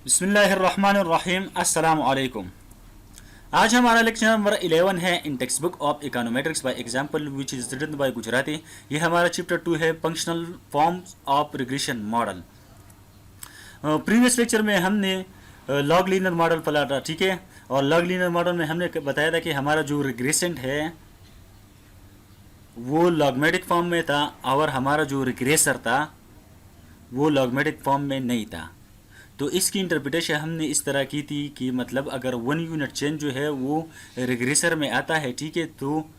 बिस्मिल्लाहिर्रहमानिर्रहीम अस्सलाम वालेकुम। आज हमारा लेक्चर नंबर 11 है in text book of econometrics by example which is written by Gujarati. ये हमारा चैप्टर 2 है functional forms of regression model. Previous lecture में हमने लॉग लीनियर मॉडल पढ़ा था, ठीक है। और लॉग लीनियर मॉडल में हमने बताया था कि हमारा जो रिग्रेसेंट है वो लॉगमेटिक फॉर्म में था और हमारा जो रिग्रेसर था वो लॉगमेटिक फॉर्म में नहीं था। तो इसकी इंटरप्रिटेशन हमने इस तरह की थी कि मतलब अगर 1 यूनिट चेंज जो है वो रिग्रेसर में आता है, ठीक है, तो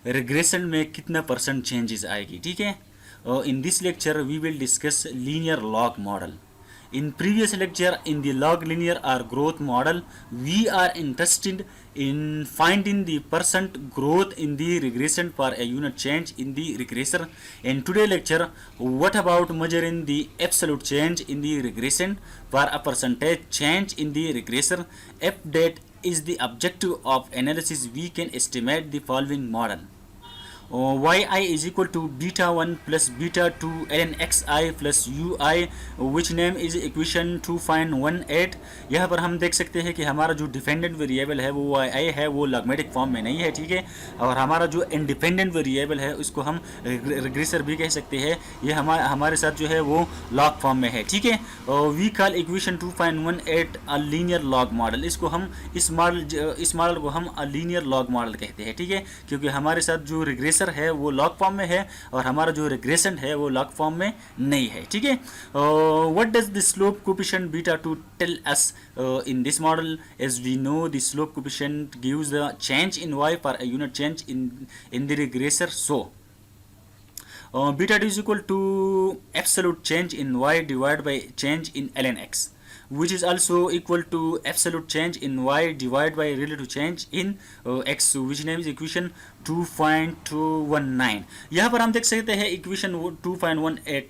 रिग्रेशन में कितना परसेंट चेंजेस आएगी, ठीक है। In this lecture we will discuss linear log model. In previous lecture in the log linear or growth model, we are interested in finding the percent growth in the regression for a unit change in the regressor. In today lecture, what about measuring the absolute change in the regression for a percentage change in the regressor? If that is the objective of analysis, we can estimate the following model. yi is equal to beta 1 plus beta 2 ln xi plus ui which name is equation 2.18। यहाँ पर हम देख सकते हैं कि हमारा जो dependent variable है वो yi है, वो लॉगमेटिक फॉर्म में नहीं है, ठीक है। और हमारा जो इंडिपेंडेंट वेरिएबल है उसको हम रिग्रेसर भी कह सकते हैं। ये हमारे साथ जो है वो लॉग फॉर्म में है, ठीक है। We call equation 2.18 a linear log model. इसको हम इस मॉडल को हम अ लीनियर लॉग मॉडल कहते हैं, ठीक है, क्योंकि हमारे साथ जो रिग्रेसर है वो लॉग फॉर्म में है और हमारा जो रिग्रेशन है वो लॉग फॉर्म में नहीं है, ठीक है। What does the slope coefficient beta two tell us in this model? As we know the slope coefficient gives the change in y for a unit change in the regressor. So beta is equal to absolute change in y divided by change in ln x, which is also equal to absolute change in y divided by relative change in x, which name is equation 2.219। यहाँ पर हम देख सकते हैं equation 2.18,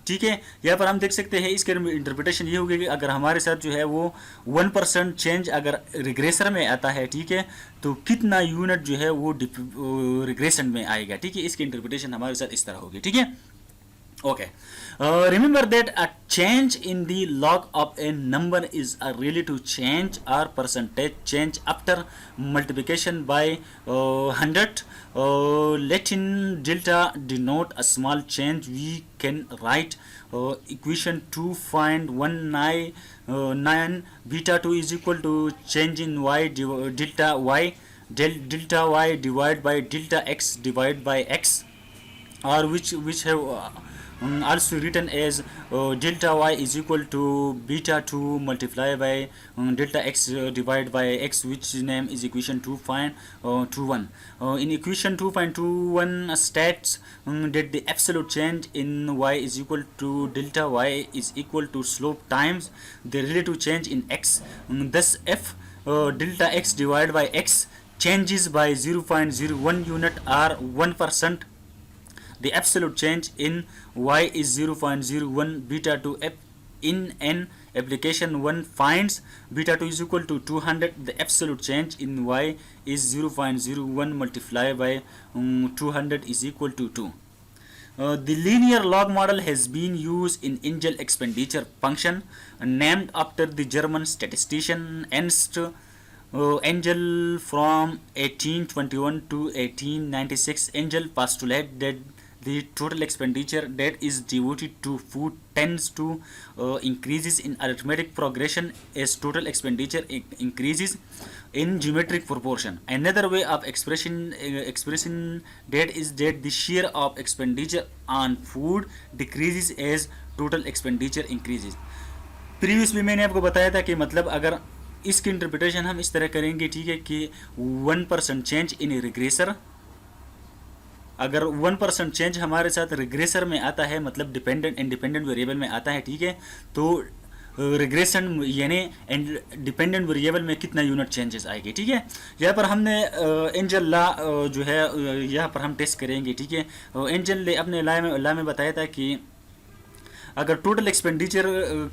ठीक है। यहाँ पर हम देख सकते हैं इसके इंटरप्रिटेशन ये होगी कि अगर हमारे साथ जो है वो 1% चेंज अगर रिग्रेसर में आता है, ठीक है, तो कितना यूनिट जो है वो रिग्रेशन में आएगा, ठीक है। इसकी इंटरप्रिटेशन हमारे साथ इस तरह होगी, ठीक है। Okay. Remember that a change in the log of a number is a relative change or percentage change after multiplication by 100. Let in delta denote a small change. We can write equation 2.19 beta 2 is equal to change in y delta y divided by delta x divided by x, or which have also written as delta y is equal to beta 2 multiplied by delta x divided by x, which name is equation 2.21। In equation 2.21 states that the absolute change in y is equal to delta y is equal to slope times the relative change in x. Thus if delta x divided by x changes by 0.01 unit or 1%, the absolute change in y is 0.01 beta 2 f. In an application 1 finds beta 2 is equal to 200, the absolute change in y is 0.01 multiplied by 200 is equal to 2। The linear log model has been used in Engel expenditure function, named after the German statistician Ernst Engel from 1821 to 1896. Engel postulated that the total expenditure that is devoted to food tends to increases in arithmetic progression as total expenditure increases in geometric proportion. Another way of expressing that is that the share of expenditure on food decreases as total expenditure increases। Previously मैंने आपको बताया था कि मतलब अगर इसकी interpretation हम इस तरह करेंगे, ठीक है, कि 1% चेंज इन रिग्रेसर, अगर 1% चेंज हमारे साथ रिग्रेसर में आता है मतलब डिपेंडेंट इंडिपेंडेंट वेरिएबल में आता है, ठीक है, तो रिग्रेशन यानी डिपेंडेंट वेरिएबल में कितना यूनिट चेंजेस आएगी, ठीक है। यहाँ पर हमने एंजल लॉ जो है यहाँ पर हम टेस्ट करेंगे, ठीक है। एंजल ने अपने लॉ में बताया था कि अगर टोटल एक्सपेंडिचर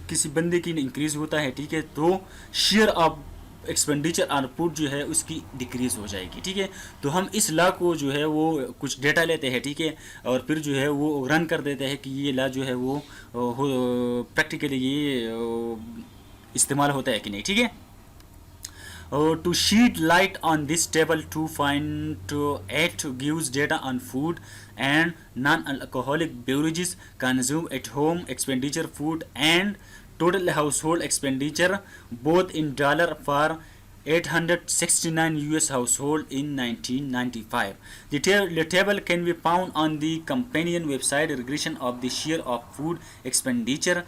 किसी बंदे की इंक्रीज होता है, ठीक है, तो शेयर ऑफ एक्सपेंडिचर आउटपुट जो है उसकी डिक्रीज हो जाएगी, ठीक है। तो हम इस लॉ को जो है वो कुछ डेटा लेते हैं, ठीक है, और फिर जो है वो रन कर देते हैं कि ये लॉ जो है वो प्रैक्टिकली ये इस्तेमाल होता है कि नहीं, ठीक है। To shed light on this table, 2.8 gives data on food and non-alcoholic beverages consumed at home, expenditure food and total household expenditure both in dollar for 869 US household in 1995. The table can be found on the companion website regression of the share of food expenditure,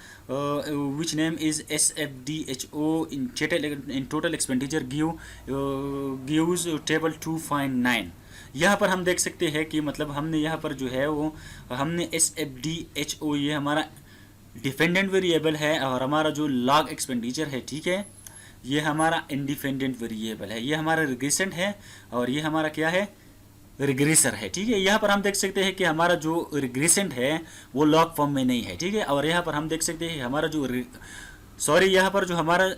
which name is SFDHO in total expenditure gives table 2.9. यहाँ पर हम देख सकते हैं कि मतलब हमने यहाँ पर जो है वो हमने SFDHO, ये हमारा डिपेंडेंट वेरिएबल है, और हमारा जो लॉग एक्सपेंडिचर है, ठीक है, ये हमारा इंडिपेंडेंट वेरिएबल है, ये हमारा रिग्रेसेंट है और ये हमारा क्या है, रिग्रेसर है, ठीक है। यहाँ पर हम देख सकते हैं कि हमारा जो रिग्रेसेंट है वो लॉग फॉर्म में नहीं है, ठीक है। और यहाँ पर हम देख सकते हैं हमारा जो यहाँ पर जो हमारा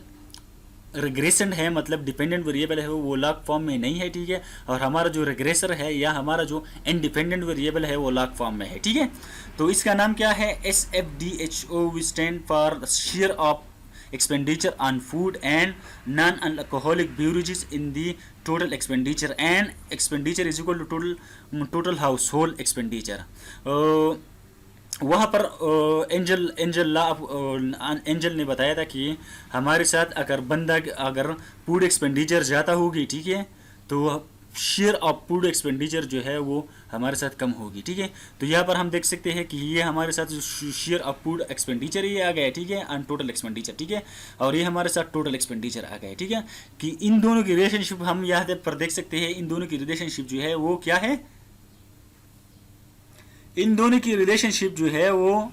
रिग्रेसेंट है मतलब डिपेंडेंट वेरिएबल है वो लॉग फॉर्म में नहीं है, ठीक है। और हमारा जो रिग्रेसर है या हमारा जो इंडिपेंडेंट वेरिएबल है वो लॉग फॉर्म में है, ठीक है। तो इसका नाम क्या है, SFDHO, which stand for share of expenditure on food and non-alcoholic beverages in the total expenditure, and expenditure is equal to total household expenditure. वहाँ पर एंजल ने बताया था कि हमारे साथ अगर फूड एक्सपेंडिचर ज़्यादा होगी, ठीक है, तो शेयर ऑफ फूड एक्सपेंडिचर जो है वो हमारे साथ कम होगी, ठीक है। तो यहाँ पर हम देख सकते हैं कि ये हमारे साथ शेयर ऑफ फूड एक्सपेंडिचर ये आ गया है, ठीक है, एंड टोटल एक्सपेंडिचर, ठीक है, और ये हमारे साथ टोटल एक्सपेंडिचर आ गया, ठीक है। कि इन दोनों की रिलेशनशिप हम यहाँ पर देख सकते हैं, इन दोनों की रिलेशनशिप जो है वो क्या है, इन दोनों की रिलेशनशिप जो है वो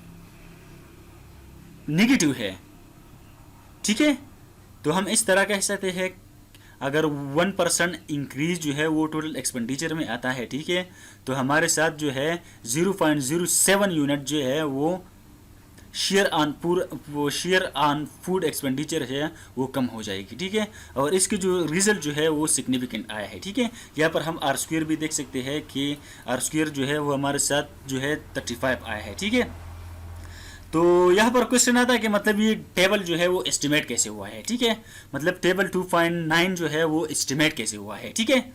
नेगेटिव है, ठीक है। तो हम इस तरह कह सकते हैं अगर 1% इंक्रीज जो है वो टोटल एक्सपेंडिचर में आता है, ठीक है, तो हमारे साथ जो है 0.07 यूनिट जो है वो शेयर ऑन फूड एक्सपेंडिचर है वो कम हो जाएगी, ठीक है। और इसके जो रिजल्ट जो है वो सिग्निफिकेंट आया है, ठीक है। यहाँ पर हम आर स्क्वायर भी देख सकते हैं कि आर स्क्वायर जो है वो हमारे साथ जो है 35 आया है, ठीक है। तो यहाँ पर क्वेश्चन आता है कि मतलब ये टेबल जो है वो एस्टिमेट कैसे हुआ है, ठीक है, मतलब टेबल 2.9 जो है वो एस्टिमेट कैसे हुआ है, ठीक है।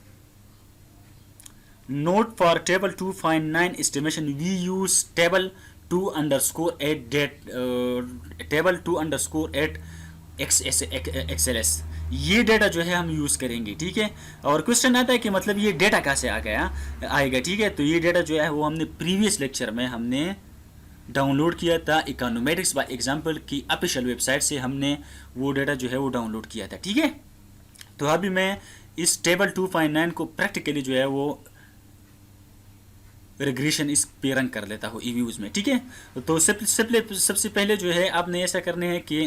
Note for table 2.9 estimation, we use table 2_8 XLS, ये डेटा जो है हम यूज़ करेंगे, ठीक है। और क्वेश्चन आता है कि मतलब ये डेटा कहाँ से आएगा, ठीक है। तो ये डेटा जो है वो हमने प्रीवियस लेक्चर में हमने डाउनलोड किया था, इकोनॉमेटिक्स बाय एग्जांपल की ऑफिशियल वेबसाइट से हमने वो डेटा जो है वो डाउनलोड किया था, ठीक है। तो अभी मैं इस टेबल 2.9 को प्रैक्टिकली जो है वो रिग्रेशन इस पे रन कर लेता हूँ ईव्यूज़ में, ठीक है। तो सबसे पहले जो है आपने ऐसा करने है कि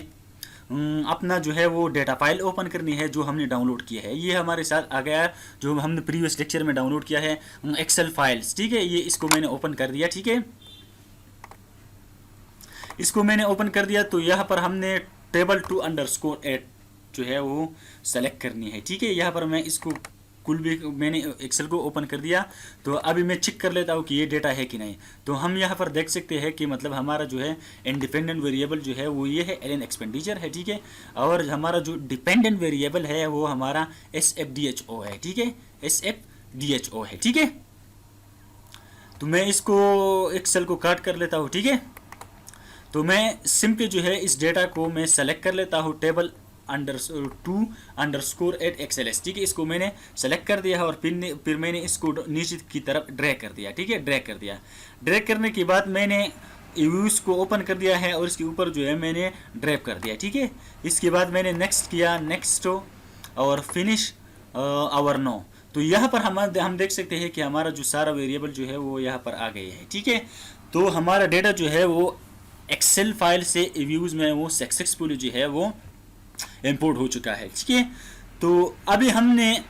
अपना जो है वो डेटा फाइल ओपन करनी है जो हमने डाउनलोड किया है। ये हमारे साथ आ गया जो हमने प्रीवियस लेक्चर में डाउनलोड किया है, एक्सेल फाइल्स, ठीक है। ये इसको मैंने ओपन कर दिया, ठीक है, इसको मैंने ओपन कर दिया। तो यहाँ पर हमने टेबल 2_8 जो है वो सेलेक्ट करनी है, ठीक है। यहाँ पर मैं इसको मैंने एक्सेल को ओपन कर दिया। तो अभी मैं चेक कर लेता हूँ कि ये डेटा है कि नहीं। तो हम यहाँ पर देख सकते हैं कि मतलब हमारा जो है इंडिपेंडेंट वेरिएबल जो है वो ये है, एल एन एक्सपेंडिचर है, ठीक है। और हमारा जो डिपेंडेंट वेरिएबल है वो हमारा SFDHO है, ठीक है, SFDHO है, ठीक है। तो मैं इसको एक्सेल को काट कर लेता हूँ, ठीक है। तो मैं सिंपली जो है इस डेटा को मैं सेलेक्ट कर लेता हूँ टेबल 2_8 XLS, ठीक है। इसको मैंने सेलेक्ट कर दिया है और फिर मैंने इसको नीचे की तरफ ड्रैग कर दिया, ठीक है, ड्रैग कर दिया। ड्रैग करने के बाद मैंने व्यूज़ को ओपन कर दिया है और इसके ऊपर जो है मैंने ड्रैग कर दिया, ठीक है। इसके बाद मैंने नेक्स्ट किया, नेक्स्ट और फिनिश और नो। तो यहाँ पर हम देख सकते हैं कि हमारा जो सारा वेरिएबल जो है वो यहाँ पर आ गए हैं, ठीक है। तो हमारा डेटा जो है वो एक्सेल फाइल से व्यूज़ में वो सक्सेसफुली जो है वो इंपोर्ट हो चुका है, ठीक है। तो अभी हमने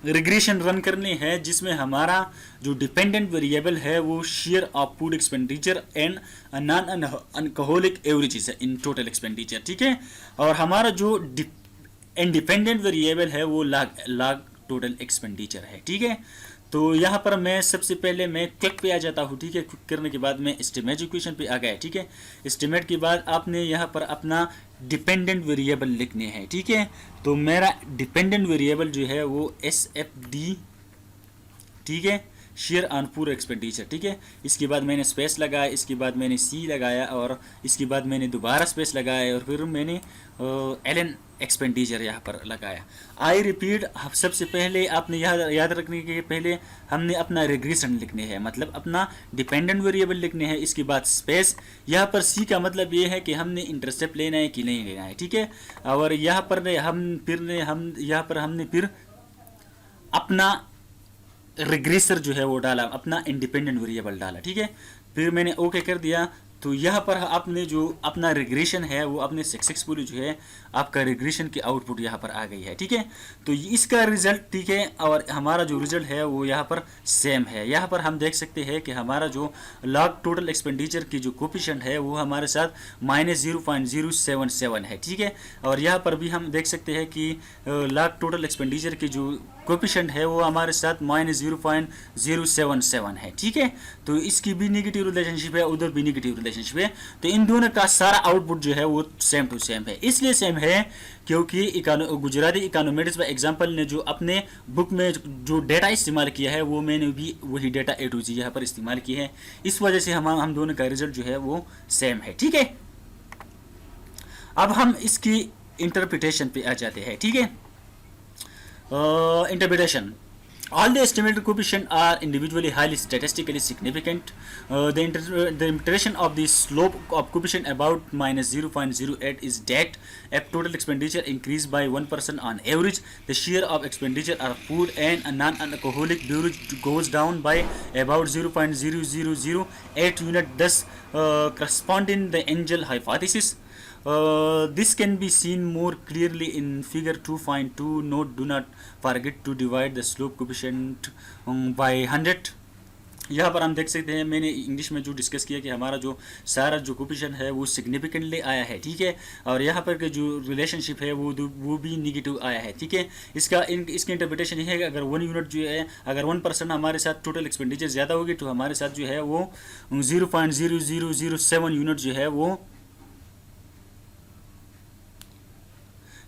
रिग्रेशन रन करनी है जिसमें हमारा जो डिपेंडेंट वेरिएबल है वो share of food expenditure and non alcoholic averages है इन टोटल एक्सपेंडिचर, ठीक है। और हमारा जो इंडिपेंडेंट वेरिएबल है वो लाग टोटल एक्सपेंडिचर है, ठीक है। तो यहाँ पर मैं सबसे पहले मैं क्लिक पे आ जाता हूँ, ठीक है। क्लिक करने के बाद मैं एस्टिमेट इक्वेशन पे आ गया, ठीक है। एस्टिमेट के बाद आपने यहाँ पर अपना डिपेंडेंट वेरिएबल लिखने हैं, ठीक है। तो मेरा डिपेंडेंट वेरिएबल जो है वो SFD, ठीक है, शेयर ऑन पूरा एक्सपेंडिचर, ठीक है। इसके बाद मैंने स्पेस लगाया, इसके बाद मैंने सी लगाया, और इसके बाद मैंने दोबारा स्पेस लगाया, और फिर मैंने LN एक्सपेंडिचर यहाँ पर लगाया। आई रिपीट, सबसे पहले आपने याद रखने के पहले हमने अपना रिग्रेशन लिखने हैं, मतलब अपना डिपेंडेंट वेरिएबल लिखने हैं। इसके बाद स्पेस, यहाँ पर सी का मतलब ये है कि हमने इंटरसेप्ट लेना है कि नहीं लेना है, ठीक है। और यहाँ पर हमने फिर अपना रिग्रेसर जो है वो डाला, अपना इंडिपेंडेंट वेरिएबल डाला, ठीक है। फिर मैंने ओके कर दिया। तो यहाँ पर आपने जो अपना रिग्रेशन है वो अपने सक्सेसफुली जो है आपका रिग्रेशन की आउटपुट यहाँ पर आ गई है, ठीक है। तो इसका रिजल्ट, ठीक है, और हमारा जो रिजल्ट है वो यहाँ पर सेम है। यहाँ पर हम देख सकते हैं कि हमारा जो लॉग टोटल एक्सपेंडिचर की जो कोफिशिएंट है वो हमारे साथ -0.077 है, ठीक है। और यहाँ पर भी हम देख सकते हैं कि लॉग टोटल एक्सपेंडिचर की जो कोफिशिएंट है वो हमारे साथ -0.077 है, ठीक है। तो इसकी भी नेगेटिव रिलेशनशिप है, उधर भी नेगेटिव रिलेशनशिप है। तो इन दोनों का सारा आउटपुट जो है वो सेम टू सेम है। इसलिए सेम है क्योंकि गुजराती इकोनॉमिक्स में एग्जाम्पल ने जो अपने बुक में जो डेटा इस्तेमाल किया है वो मैंने भी वही डेटा A to Z यहाँ पर इस्तेमाल की है। इस वजह से हम दोनों का रिजल्ट जो है वो सेम है, ठीक है। अब हम इसकी इंटरप्रिटेशन पे आ जाते हैं, ठीक है। Interpretation. All the estimated coefficients are individually highly statistically significant. The interpretation of the slope of coefficient about -0.08 is that if total expenditure increased by 1% on average, the share of expenditure of food and non-alcoholic beverage goes down by about 0.0008 unit, thus corresponding the Engel hypothesis. This can be seen more clearly in figure 2.2. Note, do not forget to divide the slope coefficient by 100. यहाँ पर हम देख सकते हैं, मैंने English में जो discuss किया कि हमारा जो सारा जो कोफिशिएंट है वो सिग्निफिकेंटली आया है, ठीक है। और यहाँ पर के जो रिलेशनशिप है वो भी निगेटिव आया है, ठीक है। इसकी इंटरप्रिटेशन ये है कि अगर 1 यूनिट जो है, अगर 1% हमारे साथ टोटल एक्सपेंडिचर ज़्यादा होगी तो हमारे साथ जो है वो 0.0007 यूनिट जो है वो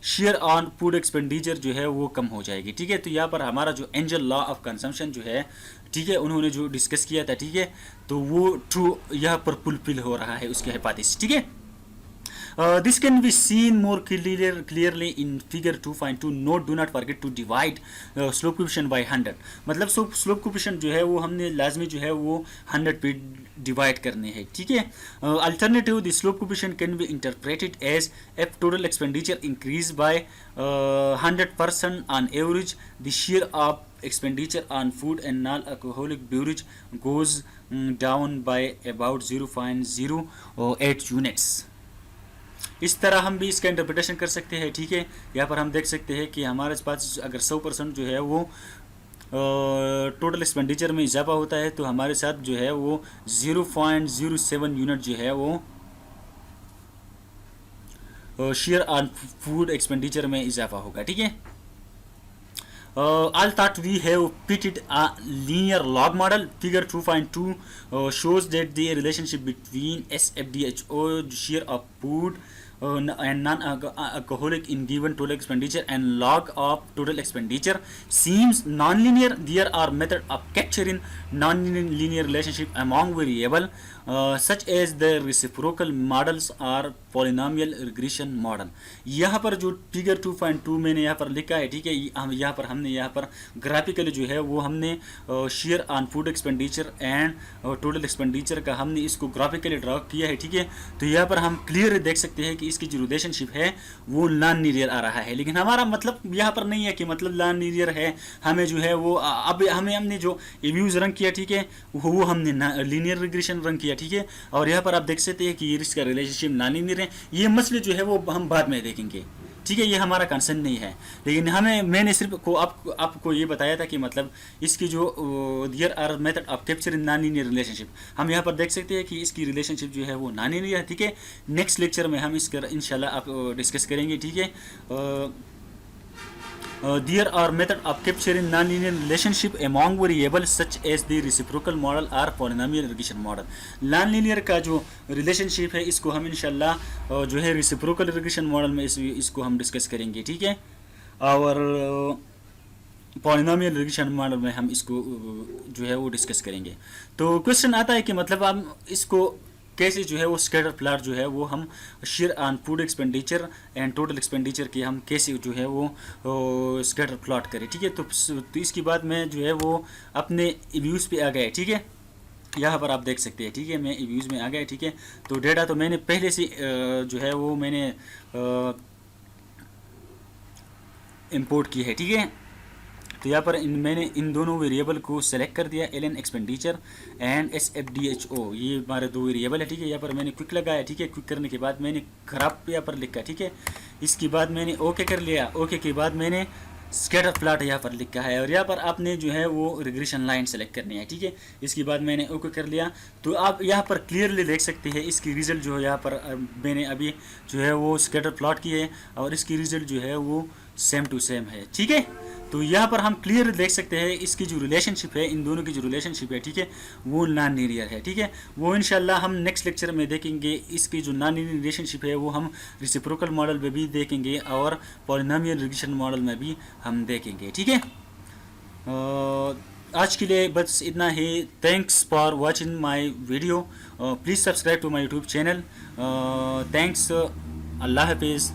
शेयर ऑन फूड एक्सपेंडिचर जो है वो कम हो जाएगी, ठीक है। तो यहाँ पर हमारा जो एंजल लॉ ऑफ कंजम्पशन जो है, ठीक है, उन्होंने जो डिस्कस किया था, ठीक है, तो वो ट्रू यहाँ पर फुलफिल हो रहा है उसकी हाइपोथेसिस, ठीक है। This can be seen more clearly in figure 2.2. Note, do not forget to divide slope coefficient by 100. मतलब slope coefficient जो है वो हमने लाजमी जो है वो 100 पे डिवाइड करने हैं, ठीक है। Alternative, the slope coefficient can be interpreted as if total expenditure increased by 100% on average, the share of expenditure on food and non-alcoholic beverage goes down by about 0.08 units. इस तरह हम भी इसका इंटरप्रिटेशन कर सकते हैं, ठीक है। यहाँ पर हम देख सकते हैं कि हमारे पास अगर 100% जो है वो टोटल एक्सपेंडिचर में इजाफा होता है तो हमारे साथ जो है वो 0.07 यूनिट जो है वो शेयर ऑन फूड एक्सपेंडिचर में इजाफा होगा, ठीक है। I thought we have fitted a linear log model. Figure 2.2 shows that the relationship between SFDHO share of food and non-alcoholic in given total expenditure and log of total expenditure seems non-linear. There are methods of capturing non-linear relationship among variable such as the reciprocal models or polynomial regression model. यहाँ पर जो figure 2.2 मैंने यहाँ पर लिखा है, ठीक है, यहाँ पर हमने यहाँ पर ग्राफिकली जो है वो हमने share on food expenditure and total expenditure का हमने इसको ग्राफिकली ड्रॉ किया है, ठीक है। तो यहाँ पर हम क्लियर देख सकते हैं कि इसकी जो रिलेशनशिप है वो नॉन लीनियर आ रहा है, लेकिन हमारा मतलब यहाँ पर नहीं है कि मतलब नॉन लीनियर है। हमें जो है वो अब हमने जो इव्यूज रंग किया, ठीक है, वो हमने लीनियर रिग्रेशन रंग किया, ठीक है। और यहाँ पर आप देख सकते हैं कि इसका रिलेशनशिप नॉन लीनियर है। ये मसले जो है वो हम बाद में देखेंगे, ठीक है, ये हमारा कंसर्न नहीं है। लेकिन मैंने सिर्फ आपको ये बताया था कि मतलब इसकी जो there are method of capturing non linear relationship, हम यहाँ पर देख सकते हैं कि इसकी रिलेशनशिप जो है वो नॉन लीनियर है, ठीक है। नेक्स्ट लेक्चर में हम इसका इंशाल्लाह आप डिस्कस करेंगे, ठीक है। There are methods of capturing non-linear relationship among variables such as the reciprocal model or polynomial regression model. Non-linear का जो relationship है इसको हम इंशाल्लाह जो है reciprocal regression model में इसको हम डिस्कस करेंगे, ठीक है। और पॉलिनोमियल रिग्रेशन मॉडल में हम इसको जो है वो डिस्कस करेंगे। तो क्वेश्चन आता है कि मतलब हम इसको कैसे जो है वो स्कैटर प्लॉट जो है वो हम share on food expenditure and total expenditure की हम कैसे जो है वो स्कैटर प्लॉट करें, ठीक है। तो इसके बाद मैं जो है वो अपने व्यूज़ पे आ गए, ठीक है। यहाँ पर आप देख सकते हैं, ठीक है, मैं व्यूज़ में आ गया, ठीक है। तो डेटा तो मैंने पहले से जो है वो मैंने इंपोर्ट की है, ठीक है। तो यहाँ पर मैंने इन दोनों वेरिएबल को सेलेक्ट कर दिया, L N expenditure and S F D H O, ये हमारे दो वेरिएबल है, ठीक है। यहाँ पर मैंने क्विक लगाया, ठीक है। क्विक करने के बाद मैंने खराब यहाँ पर लिखा, ठीक है। इसके बाद मैंने ओके कर लिया। ओके के बाद मैंने स्कैटर प्लॉट यहाँ पर लिखा है और यहाँ पर आपने जो है वो रिग्रेशन लाइन सेलेक्ट करनी है, ठीक है। इसके बाद मैंने ओके कर लिया। तो आप यहाँ पर क्लियरली देख सकते हैं इसकी रिजल्ट जो है यहाँ पर मैंने अभी जो है वो स्कैटर प्लॉट की है और इसकी रिजल्ट जो है वो सेम टू सेम है, ठीक है। तो यहाँ पर हम क्लियर देख सकते हैं इसकी जो रिलेशनशिप है, इन दोनों की जो रिलेशनशिप है, ठीक है, वो नॉन लीनियर है, ठीक है। वो इंशाल्लाह हम नेक्स्ट लेक्चर में देखेंगे। इसकी जो नॉन लीनियर रिलेशनशिप है वो हम रेसिप्रोकल मॉडल में भी देखेंगे और पॉलिनोमियल रिग्रेशन मॉडल में भी हम देखेंगे, ठीक है। आज के लिए बस इतना ही। Thanks for watching my video. Please subscribe to my YouTube channel. Thanks. अल्लाह हाफिज़।